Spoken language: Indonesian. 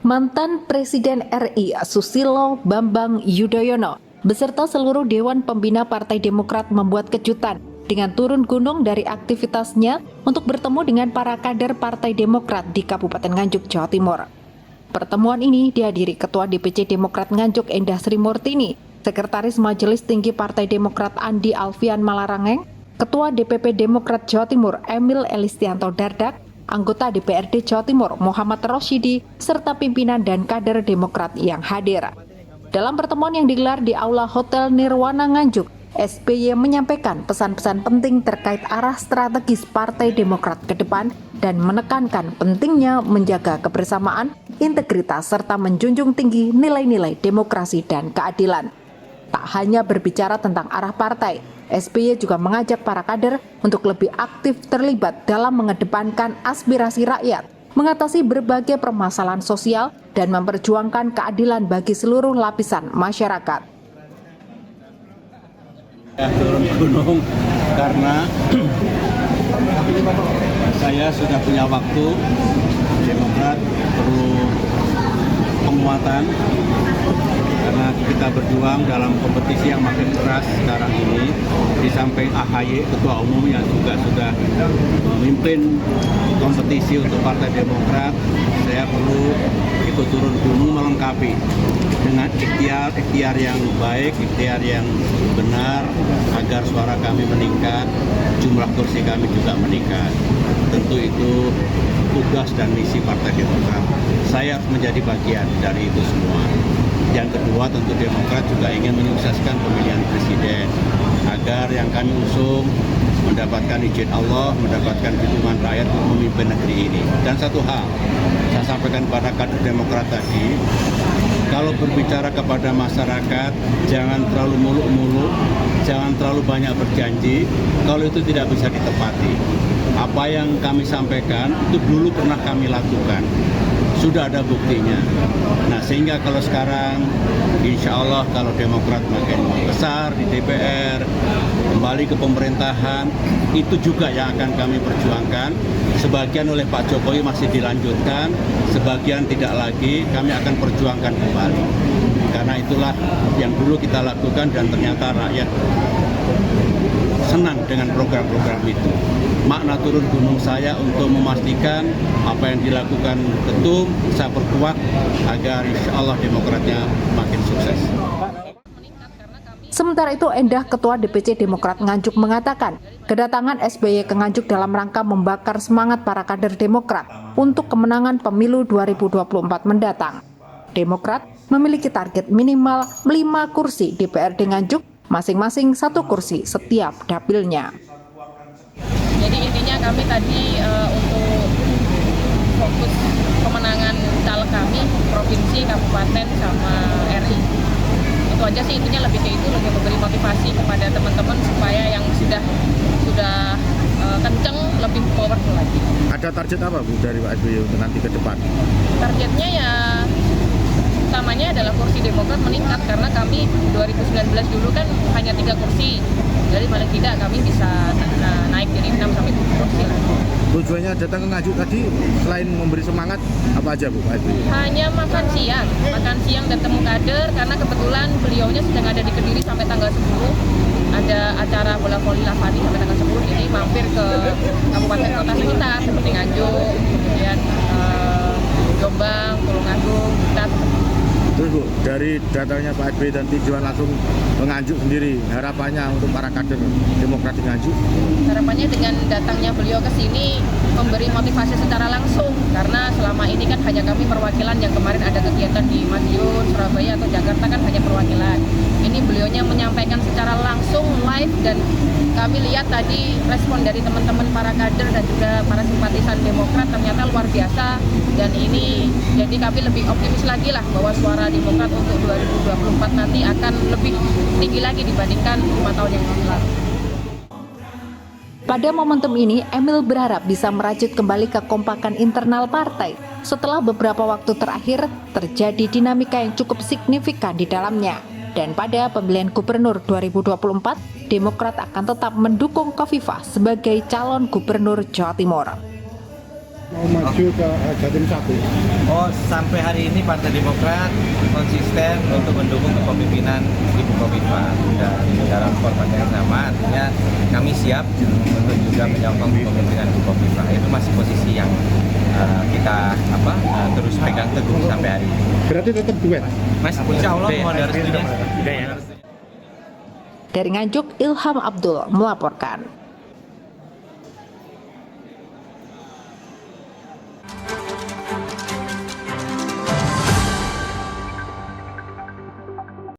Mantan Presiden RI Susilo Bambang Yudhoyono beserta seluruh Dewan Pembina Partai Demokrat membuat kejutan dengan turun gunung dari aktivitasnya untuk bertemu dengan para kader Partai Demokrat di Kabupaten Nganjuk, Jawa Timur. Pertemuan ini dihadiri Ketua DPC Demokrat Nganjuk Endah Sri Murtini, Sekretaris Majelis Tinggi Partai Demokrat Andi Alfian Malarangeng, Ketua DPP Demokrat Jawa Timur Emil Elistianto Dardak, anggota DPRD Jawa Timur Muhammad Rosyidi, serta pimpinan dan kader Demokrat yang hadir. Dalam pertemuan yang digelar di Aula Hotel Nirwana Nganjuk, SBY menyampaikan pesan-pesan penting terkait arah strategis Partai Demokrat ke depan dan menekankan pentingnya menjaga kebersamaan, integritas, serta menjunjung tinggi nilai-nilai demokrasi dan keadilan. Tak hanya berbicara tentang arah partai, SBY juga mengajak para kader untuk lebih aktif terlibat dalam mengedepankan aspirasi rakyat, mengatasi berbagai permasalahan sosial, dan memperjuangkan keadilan bagi seluruh lapisan masyarakat. Turun gunung karena saya sudah punya waktu. Demokrat perlu penguatan karena kita berjuang dalam kompetisi yang makin keras sekarang ini. Di samping AHY, Ketua Umum yang juga sudah memimpin kompetisi untuk Partai Demokrat, saya perlu ikut turun gunung melengkapi dengan ikhtiar yang baik, ikhtiar yang benar agar suara kami meningkat, jumlah kursi kami juga meningkat. Tentu itu tugas dan misi Partai Demokrat. Saya harus menjadi bagian dari itu semua. Yang kedua, tentu Demokrat juga ingin menyukseskan pemilihan presiden agar yang kami usung mendapatkan izin Allah, mendapatkan dukungan rakyat untuk memimpin negeri ini. Dan satu hal, saya sampaikan kepada kader Demokrat tadi, kalau berbicara kepada masyarakat, jangan terlalu muluk-muluk, jangan terlalu banyak berjanji, kalau itu tidak bisa ditepati. Apa yang kami sampaikan, itu dulu pernah kami lakukan. Sudah ada buktinya. Nah, sehingga kalau sekarang, insya Allah kalau Demokrat makin besar di DPR, kembali ke pemerintahan, itu juga yang akan kami perjuangkan. Sebagian oleh Pak Jokowi masih dilanjutkan, sebagian tidak lagi, kami akan perjuangkan kembali. Karena itulah yang dulu kita lakukan dan ternyata rakyat senang dengan program-program itu. Makna turun gunung saya untuk memastikan apa yang dilakukan ketum bisa perkuat agar insya Allah Demokratnya makin sukses. Sementara itu, Endah, Ketua DPC Demokrat Nganjuk, mengatakan kedatangan SBY ke Nganjuk dalam rangka membakar semangat para kader Demokrat untuk kemenangan pemilu 2024 mendatang. Demokrat memiliki target minimal 5 kursi DPRD Nganjuk, masing-masing 1 kursi setiap dapilnya. Jadi intinya kami tadi untuk fokus kemenangan caleg kami, provinsi, kabupaten, sama RI. Itu aja sih, intinya lebih ke itu, lebih memberi motivasi kepada teman-teman supaya yang sudah kenceng lebih powerful lagi. Ada target apa Bu dari Pak SBY untuk nanti ke depan? Targetnya ya utamanya adalah kursi Demokrat meningkat karena kami 2019 dulu kan hanya 3 kursi. Jadi paling tidak kami bisa naik dari 6 sampai 7 kursi lah. Tujuannya datang ke Nganjuk tadi selain memberi semangat apa aja Bu Pak SBY? Hanya makan siang dan temu kader karena kebetulan beliaunya sedang ada di Kediri sampai tanggal 10. Ada acara bola voli Lavani sampai tanggal 10, jadi mampir ke kabupaten kota sekitar seperti Nganjuk, kemudian Jombang, Tulungagung, Butat. Terus Bu, dari datangnya Pak SBY dan tujuan langsung Nganjuk sendiri, harapannya untuk para kader Demokrat di Nganjuk? Harapannya dengan datangnya beliau ke sini memberi motivasi secara langsung, karena selama ini kan hanya kami perwakilan, yang kemarin ada kegiatan di Madiun, Surabaya atau Jakarta kan hanya perwakilan. Ini beliaunya menyampaikan secara langsung live, dan kami lihat tadi respon dari teman-teman para kader dan juga para simpatisan Demokrat ternyata luar biasa, dan ini jadi kami lebih optimis lagi lah bahwa suara Demokrat untuk 2024 nanti akan lebih tinggi lagi dibandingkan 5 tahun yang lalu. Pada momentum ini, Emil berharap bisa merajut kembali kekompakan internal partai setelah beberapa waktu terakhir terjadi dinamika yang cukup signifikan di dalamnya. Dan pada pemilihan gubernur 2024, Demokrat akan tetap mendukung Khofifah sebagai calon gubernur Jawa Timur. mau maju ke Jatim 1? Oh, sampai hari ini Partai Demokrat konsisten untuk mendukung kepemimpinan Ibu Khofifah, dan dalam format yang sama artinya kami siap untuk juga menyokong kepemimpinan Ibu Khofifah. Itu masih posisi yang kita terus pegang teguh sampai hari ini. Berarti tetap duet? Mas, insya Allah mohon restunya. Dari Nganjuk, Ilham Abdul melaporkan.